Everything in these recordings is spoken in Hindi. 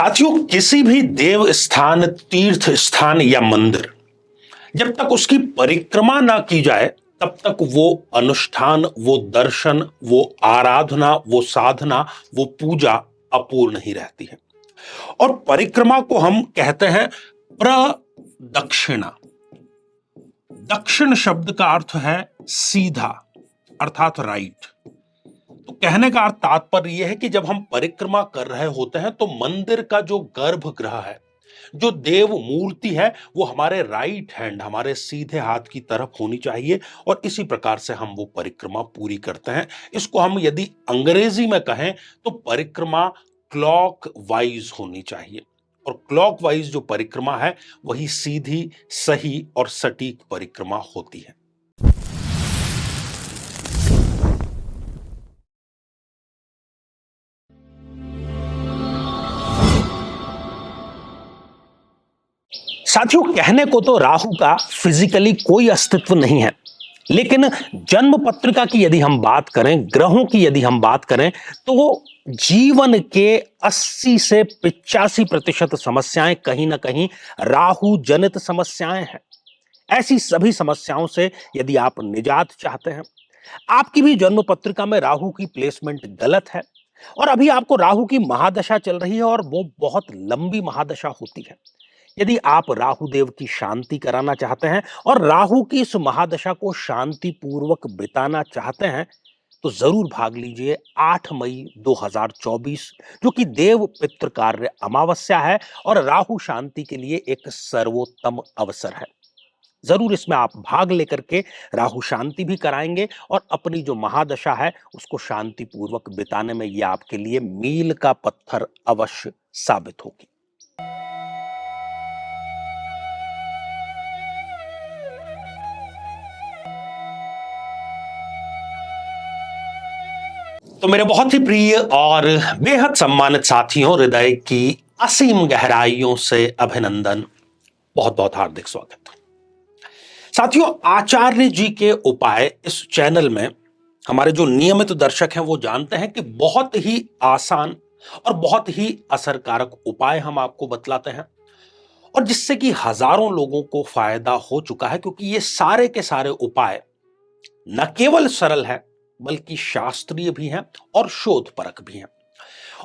साथियों, किसी भी देव स्थान, तीर्थ स्थान या मंदिर जब तक उसकी परिक्रमा ना की जाए तब तक वो अनुष्ठान, वो दर्शन, वो आराधना, वो साधना, वो पूजा अपूर्ण ही रहती है। और परिक्रमा को हम कहते हैं प्रदक्षिणा। दक्षिण शब्द का अर्थ है सीधा, अर्थात राइट। तो कहने का अर्थ, तात्पर्य यह है कि जब हम परिक्रमा कर रहे होते हैं तो मंदिर का जो गर्भगृह है, जो देव मूर्ति है, वो हमारे राइट हैंड, हमारे सीधे हाथ की तरफ होनी चाहिए और इसी प्रकार से हम वो परिक्रमा पूरी करते हैं। इसको हम यदि अंग्रेजी में कहें तो परिक्रमा क्लॉक वाइज होनी चाहिए। और क्लॉक वाइज जो परिक्रमा है वही सीधी, सही और सटीक परिक्रमा होती है। साथियों, कहने को तो राहु का फिजिकली कोई अस्तित्व नहीं है, लेकिन जन्म पत्रिका की यदि हम बात करें, ग्रहों की यदि हम बात करें, तो जीवन के 80 से 85% समस्याएं कहीं ना कहीं राहु जनित समस्याएं हैं। ऐसी सभी समस्याओं से यदि आप निजात चाहते हैं, आपकी भी जन्म पत्रिका में राहु की प्लेसमेंट गलत है और अभी आपको राहु की महादशा चल रही है और वो बहुत लंबी महादशा होती है। यदि आप राहु देव की शांति कराना चाहते हैं और राहु की इस महादशा को शांति पूर्वक बिताना चाहते हैं, तो जरूर भाग लीजिए 8 मई 2024, जो कि देव पितृ कार्य अमावस्या है और राहु शांति के लिए एक सर्वोत्तम अवसर है। जरूर इसमें आप भाग लेकर के राहु शांति भी कराएंगे और अपनी जो महादशा है उसको शांति पूर्वक बिताने में यह आपके लिए मील का पत्थर अवश्य साबित होगी। तो मेरे बहुत ही प्रिय और बेहद सम्मानित साथियों, हृदय की असीम गहराइयों से अभिनंदन, बहुत बहुत हार्दिक स्वागत। साथियों, आचार्य जी के उपाय इस चैनल में हमारे जो नियमित दर्शक हैं वो जानते हैं कि बहुत ही आसान और बहुत ही असरकारक उपाय हम आपको बतलाते हैं और जिससे कि हजारों लोगों को फायदा हो चुका है, क्योंकि ये सारे के सारे उपाय न केवल सरल है बल्कि शास्त्रीय भी हैं और शोधपरक भी हैं।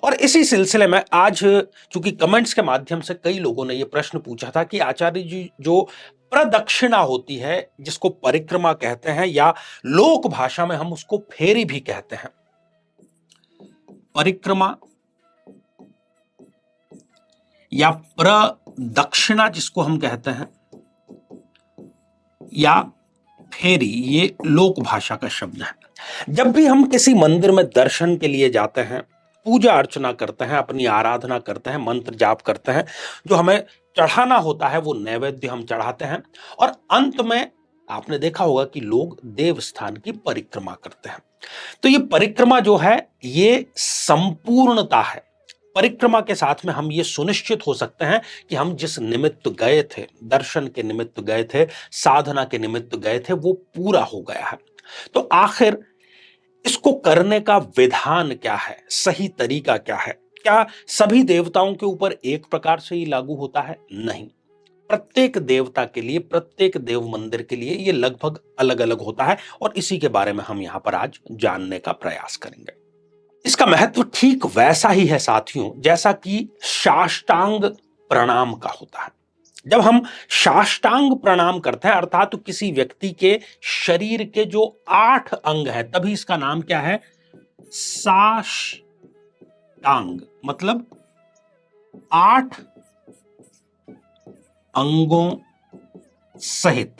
और इसी सिलसिले में आज, चूंकि कमेंट्स के माध्यम से कई लोगों ने यह प्रश्न पूछा था कि आचार्य जी, जो प्रदक्षिणा होती है, जिसको परिक्रमा कहते हैं या लोक भाषा में हम उसको फेरी भी कहते हैं, परिक्रमा या प्रदक्षिणा जिसको हम कहते हैं, या फेरी, ये लोक भाषा का शब्द है। जब भी हम किसी मंदिर में दर्शन के लिए जाते हैं, पूजा अर्चना करते हैं, अपनी आराधना करते हैं, मंत्र जाप करते हैं, जो हमें चढ़ाना होता है वो नैवेद्य हम चढ़ाते हैं और अंत में आपने देखा होगा कि लोग देव स्थान की परिक्रमा करते हैं। तो ये परिक्रमा जो है ये संपूर्णता है। परिक्रमा के साथ में हम ये सुनिश्चित हो सकते हैं कि हम जिस निमित्त गए थे, दर्शन के निमित्त गए थे, साधना के निमित्त गए थे, वो पूरा हो गया है। तो आखिर इसको करने का विधान क्या है, सही तरीका क्या है? क्या सभी देवताओं के ऊपर एक प्रकार से ही लागू होता है? नहीं, प्रत्येक देवता के लिए, प्रत्येक देव मंदिर के लिए ये लगभग अलग अलग होता है और इसी के बारे में हम यहां पर आज जानने का प्रयास करेंगे। इसका महत्व ठीक वैसा ही है साथियों जैसा कि साष्टांग प्रणाम का होता है। जब हम साष्टांग प्रणाम करते हैं, अर्थात तो किसी व्यक्ति के शरीर के जो 8 अंग है, तभी इसका नाम क्या है? साष्टांग, मतलब 8 अंगों सहित।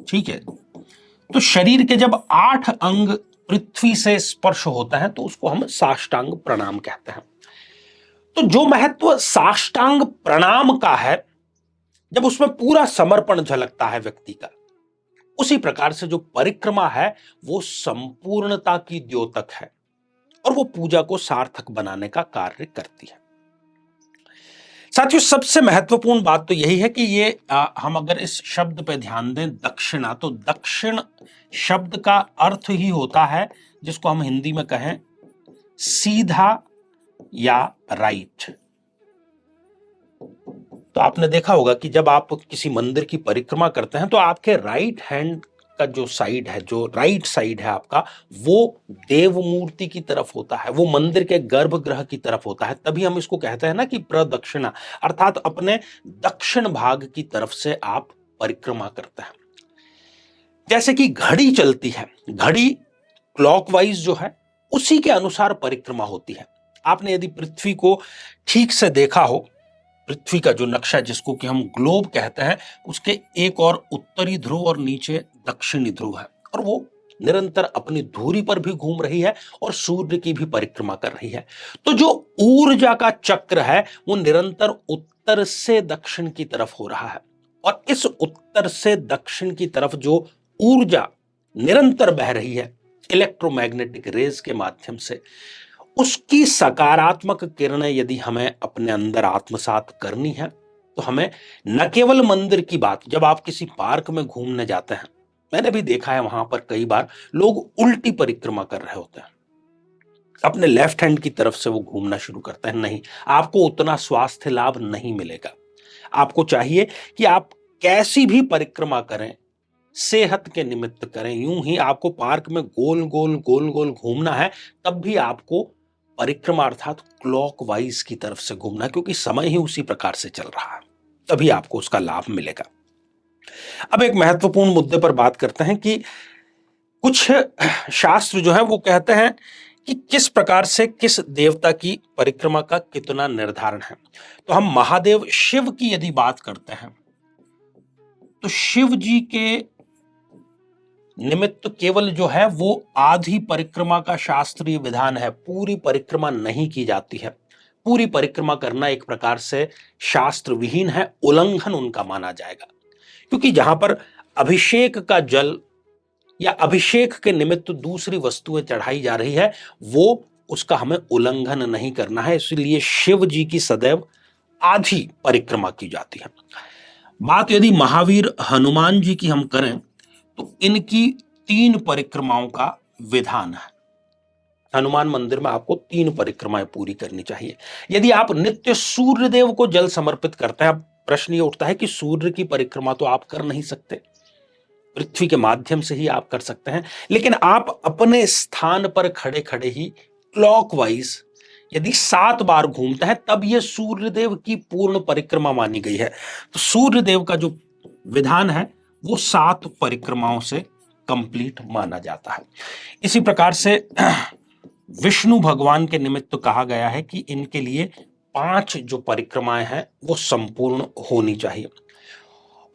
ठीक है, तो शरीर के जब 8 अंग पृथ्वी से स्पर्श होता है तो उसको हम साष्टांग प्रणाम कहते हैं। तो जो महत्व साष्टांग प्रणाम का है, जब उसमें पूरा समर्पण झलकता है व्यक्ति का, उसी प्रकार से जो परिक्रमा है वो संपूर्णता की द्योतक है और वो पूजा को सार्थक बनाने का कार्य करती है। साथियों, सबसे महत्वपूर्ण बात तो यही है कि ये हम अगर इस शब्द पे ध्यान दें, दक्षिणा, तो दक्षिण शब्द का अर्थ ही होता है, जिसको हम हिंदी में कहें सीधा या राइट। तो आपने देखा होगा कि जब आप किसी मंदिर की परिक्रमा करते हैं तो आपके राइट हैंड का जो साइड है, जो राइट साइड है आपका, वो देव मूर्ति की तरफ होता है, वो मंदिर के गर्भगृह की तरफ होता है। तभी हम इसको कहते हैं ना कि प्रदक्षिणा, अर्थात अपने दक्षिण भाग की तरफ से आप परिक्रमा करते हैं। जैसे कि घड़ी चलती है, घड़ी क्लॉकवाइज जो है उसी के अनुसार परिक्रमा होती है। आपने यदि पृथ्वी को ठीक से देखा हो, पृथ्वी का जो नक्शा जिसको कि हम ग्लोब कहते हैं, उसके एक और उत्तरी ध्रुव और नीचे दक्षिणी ध्रुव है, और वो निरंतर अपनी धुरी पर भी घूम रही है और सूर्य की भी परिक्रमा कर रही है। तो जो ऊर्जा का चक्र है वो निरंतर उत्तर से दक्षिण की तरफ हो रहा है, और इस उत्तर से दक्षिण की तरफ जो ऊर्जा निरंतर बह रही है इलेक्ट्रोमैग्नेटिक रेज के माध्यम से, उसकी सकारात्मक किरणें यदि हमें अपने अंदर आत्मसात करनी है तो हमें न केवल मंदिर की बात, जब आप किसी पार्क में घूमने जाते हैं, मैंने भी देखा है वहां पर कई बार लोग उल्टी परिक्रमा कर रहे होते हैं, अपने लेफ्ट हैंड की तरफ से वो घूमना शुरू करते हैं। नहीं, आपको उतना स्वास्थ्य लाभ नहीं मिलेगा। आपको चाहिए कि आप कैसी भी परिक्रमा करें, सेहत के निमित्त करें। यूं ही आपको पार्क में गोल गोल गोल गोल घूमना है, तब भी आपको परिक्रमा अर्थात क्लॉकवाइज की तरफ से घूमना है, क्योंकि समय ही उसी प्रकार से चल रहा है, तभी आपको उसका लाभ मिलेगा। अब एक महत्वपूर्ण मुद्दे पर बात करते हैं कि कुछ शास्त्र जो है वो कहते हैं कि किस प्रकार से किस देवता की परिक्रमा का कितना निर्धारण है। तो हम महादेव शिव की यदि बात करते हैं तो शिव जी के निमित्त केवल जो है वो आधी परिक्रमा का शास्त्रीय विधान है, पूरी परिक्रमा नहीं की जाती है। पूरी परिक्रमा करना एक प्रकार से शास्त्र विहीन है, उल्लंघन उनका माना जाएगा, क्योंकि जहां पर अभिषेक का जल या अभिषेक के निमित्त दूसरी वस्तुएं चढ़ाई जा रही है, वो उसका हमें उल्लंघन नहीं करना है। इसलिए शिव जी की सदैव आधी परिक्रमा की जाती है। बात यदि महावीर हनुमान जी की हम करें तो इनकी 3 परिक्रमाओं का विधान है। हनुमान मंदिर में आपको 3 परिक्रमाएं पूरी करनी चाहिए। यदि आप नित्य सूर्य देव को जल समर्पित करते हैं, अब प्रश्न ये उठता है कि सूर्य की परिक्रमा तो आप कर नहीं सकते, पृथ्वी के माध्यम से ही आप कर सकते हैं, लेकिन आप अपने स्थान पर खड़े खड़े ही क्लॉकवाइज यदि 7 बार घूमते हैं तब यह सूर्यदेव की पूर्ण परिक्रमा मानी गई है। तो सूर्यदेव का जो विधान है वो 7 परिक्रमाओं से कंप्लीट माना जाता है। इसी प्रकार से विष्णु भगवान के निमित्त कहा गया है कि इनके लिए 5 जो परिक्रमाएं हैं वो संपूर्ण होनी चाहिए।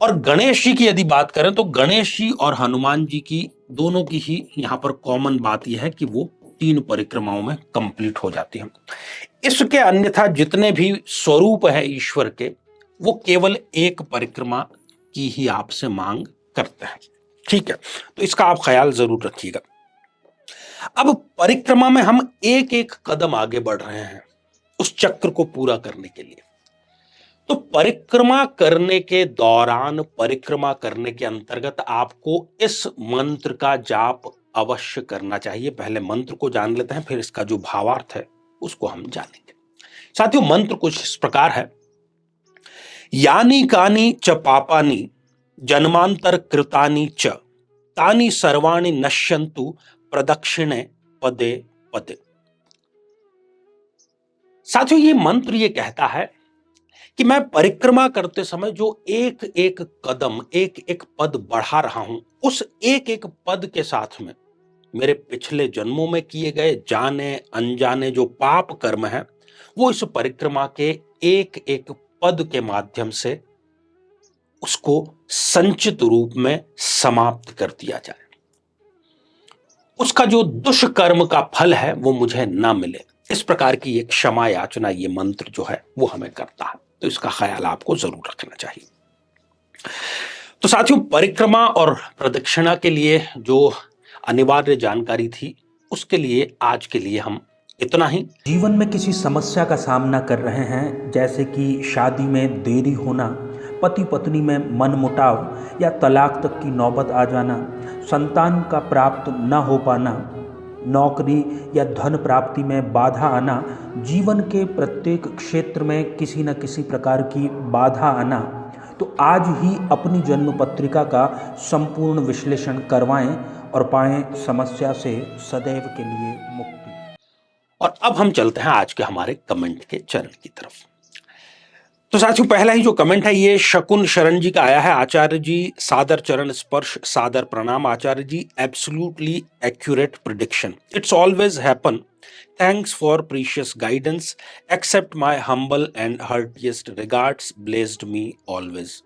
और गणेश जी की यदि बात करें तो गणेश जी और हनुमान जी की दोनों की ही यहां पर कॉमन बात यह है कि वो 3 परिक्रमाओं में कंप्लीट हो जाती है। इसके अन्यथा जितने भी स्वरूप है ईश्वर के, वो केवल 1 परिक्रमा की ही आपसे मांग करते हैं। ठीक है, तो इसका आप ख्याल जरूर रखिएगा। अब परिक्रमा में हम एक एक कदम आगे बढ़ रहे हैं उस चक्र को पूरा करने के लिए। तो परिक्रमा करने के दौरान, परिक्रमा करने के अंतर्गत आपको इस मंत्र का जाप अवश्य करना चाहिए। पहले मंत्र को जान लेते हैं, फिर इसका जो भावार्थ है उसको हम जानेंगे। साथियों, मंत्र कुछ इस प्रकार है: यानी कानी च पापानि जन्मांतर कृतानि च तानि सर्वाणि नश्यन्तु प्रदक्षिणे पदे पदे। साथियों, ये मंत्र ये कहता है कि मैं परिक्रमा करते समय जो एक एक कदम, एक एक पद बढ़ा रहा हूं, उस एक एक पद के साथ में मेरे पिछले जन्मों में किए गए जाने अनजाने जो पाप कर्म है वो इस परिक्रमा के एक एक पद के माध्यम से उसको संचित रूप में समाप्त कर दिया जाए। उसका जो दुष्कर्म का फल है वो मुझे ना मिले, इस प्रकार की एक क्षमा याचना ये मंत्र जो है वो हमें करता है। तो इसका ख्याल आपको जरूर रखना चाहिए। तो साथियों, परिक्रमा और प्रदक्षिणा के लिए जो अनिवार्य जानकारी थी उसके लिए आज के लिए हम इतना ही। जीवन में किसी समस्या का सामना कर रहे हैं, जैसे कि शादी में देरी होना, पति पत्नी में मनमुटाव या तलाक तक की नौबत आ जाना, संतान का प्राप्त न हो पाना, नौकरी या धन प्राप्ति में बाधा आना, जीवन के प्रत्येक क्षेत्र में किसी न किसी प्रकार की बाधा आना, तो आज ही अपनी जन्म पत्रिका का संपूर्ण विश्लेषण करवाएं और पाएं समस्या से सदैव के लिए मुक्ति। और अब हम चलते हैं आज के हमारे कमेंट के चरण की तरफ। तो साथियों, पहला ही जो कमेंट है ये शकुन शरण जी का आया है। आचार्य जी सादर चरण स्पर्श, सादर प्रणाम Acharya ji, absolutely accurate prediction, it's always happen, thanks for precious guidance, accept my humble and heartiest regards, blessed me always.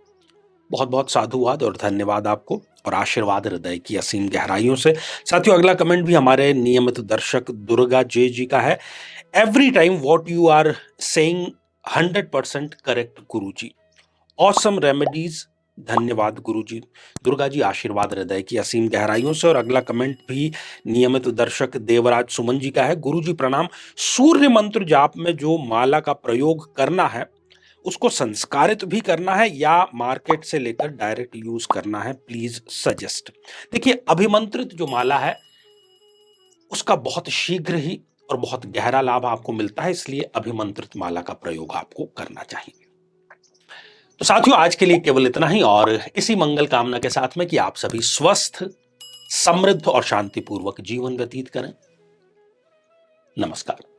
बहुत बहुत साधुवाद और धन्यवाद आपको और आशीर्वाद हृदय की असीम गहराइयों से। साथियों, अगला कमेंट भी हमारे नियमित दर्शक दुर्गा जे जी का है। Every time what you are saying 100% correct guruji, awesome remedies, धन्यवाद गुरुजी। दुर्गा जी, आशीर्वाद हृदय की असीम गहराइयों से। और अगला कमेंट भी नियमित दर्शक देवराज सुमन जी का है। गुरुजी प्रणाम, सूर्य मंत्र जाप में जो माला का प्रयोग करना है उसको संस्कारित भी करना है या मार्केट से लेकर डायरेक्ट यूज करना है, प्लीज सजेस्ट। देखिए, अभिमंत्रित जो माला है उसका बहुत शीघ्र ही और बहुत गहरा लाभ आपको मिलता है, इसलिए अभिमंत्रित माला का प्रयोग आपको करना चाहिए। तो साथियों, आज के लिए केवल इतना ही, और इसी मंगल कामना के साथ में कि आप सभी स्वस्थ, समृद्ध और शांतिपूर्वक जीवन व्यतीत करें। नमस्कार।